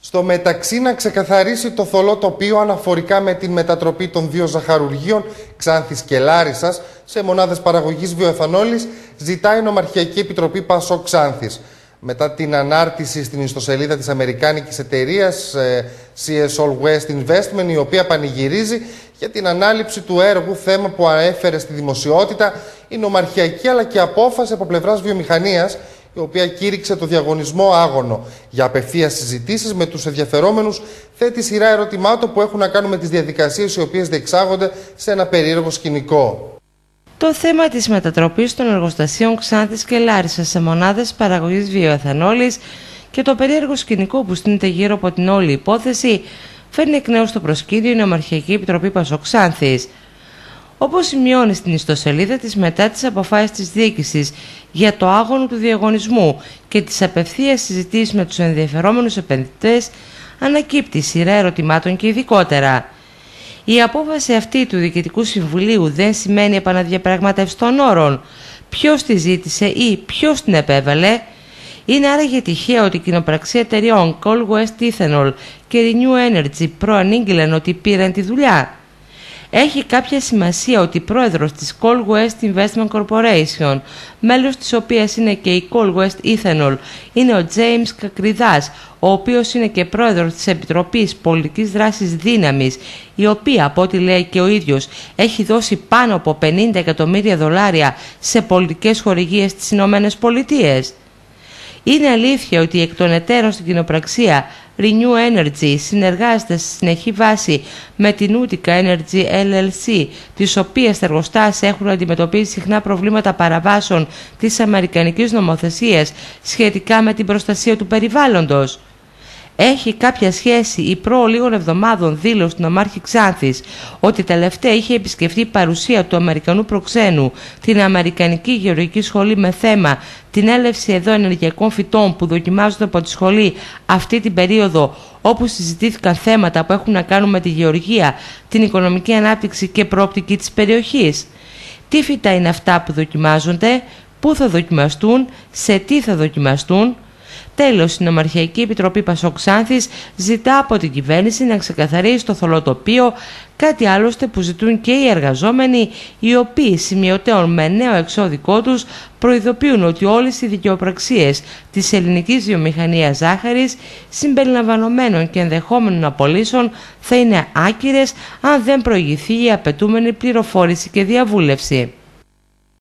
Στο μεταξύ, να ξεκαθαρίσει το θολό τοπίο αναφορικά με την μετατροπή των δύο ζαχαρουργείων Ξάνθης και Λάρισσας σε μονάδες παραγωγής βιοεθανόλης, ζητάει η Νομαρχιακή Επιτροπή Πασόκ Ξάνθης. Μετά την ανάρτηση στην ιστοσελίδα της αμερικάνικης εταιρείας CSL West Investment, η οποία πανηγυρίζει για την ανάληψη του έργου, θέμα που έφερε στη δημοσιότητα η νομαρχιακή αλλά και απόφαση από πλευράς βιομηχανίας, η οποία κήρυξε το διαγωνισμό άγωνο. Για απευθείας συζητήσεις με τους ενδιαφερόμενους, θέτει σειρά ερωτημάτων που έχουν να κάνουν με τις διαδικασίες οι οποίες διεξάγονται σε ένα περίεργο σκηνικό. Το θέμα της μετατροπής των εργοστασίων Ξάνθης και Λάρισσας σε μονάδες παραγωγής βιοεθανόλης και το περίεργο σκηνικό που στείνεται γύρω από την όλη υπόθεση φέρνει εκ νέου στο προσκήνιο η Νομαρχιακή Επιτροπή Πασόκ Ξάνθης. Όπως σημειώνει στην ιστοσελίδα της, μετά τις αποφάσεις της διοίκησης για το άγωνο του διαγωνισμού και τις απευθείας συζητήσεις με τους ενδιαφερόμενους επενδυτές, ανακύπτει σειρά ερωτημάτων και ειδικότερα. Η απόφαση αυτή του Διοικητικού Συμβουλίου δεν σημαίνει επαναδιαπραγμάτευση των όρων. Ποιος τη ζήτησε ή ποιος την επέβαλε? Είναι άραγε τυχαίο ότι η κοινοπραξία εταιριών Coal West Ethanol και Renew Energy προανήγγειλαν ότι πήραν τη δουλειά? Έχει κάποια σημασία ότι πρόεδρος της Coal West Investment Corporation, μέλος της οποίας είναι και η Coal West Ethanol, είναι ο James Κακριδάς, ο οποίος είναι και πρόεδρος της Επιτροπής Πολιτικής Δράσης Δύναμης, η οποία, από ό,τι λέει και ο ίδιος, έχει δώσει πάνω από 50 εκατομμύρια δολάρια σε πολιτικές χορηγίες στις Ηνωμένες Πολιτείες. Είναι αλήθεια ότι εκ των εταίρων στην κοινοπραξία Renew Energy συνεργάζεται σε συνεχή βάση με την Utica Energy LLC, τις οποίες τα εργοστάσια έχουν αντιμετωπίσει συχνά προβλήματα παραβάσεων της αμερικανικής νομοθεσίας σχετικά με την προστασία του περιβάλλοντος? Έχει κάποια σχέση η προ λίγων εβδομάδων δήλωση στην Νομάρχη Ξάνθης ότι τελευταία είχε επισκεφτεί παρουσία του Αμερικανού προξένου την Αμερικανική Γεωργική Σχολή με θέμα την έλευση εδώ ενεργειακών φυτών που δοκιμάζονται από τη σχολή αυτή την περίοδο, όπου συζητήθηκαν θέματα που έχουν να κάνουν με τη γεωργία, την οικονομική ανάπτυξη και προοπτική της περιοχής? Τι φυτά είναι αυτά που δοκιμάζονται, πού θα δοκιμαστούν, σε τι θα δοκιμαστούν? Τέλος, η Νομαρχιακή Επιτροπή Πασόκ Ξάνθης ζητά από την κυβέρνηση να ξεκαθαρίσει το θολό τοπίο, κάτι άλλωστε που ζητούν και οι εργαζόμενοι, οι οποίοι σημειωτέων με νέο εξώδικό τους προειδοποιούν ότι όλες οι δικαιοπραξίες της ελληνικής βιομηχανίας ζάχαρης, συμπεριλαμβανομένων και ενδεχόμενων απολύσεων, θα είναι άκυρες αν δεν προηγηθεί η απαιτούμενη πληροφόρηση και διαβούλευση.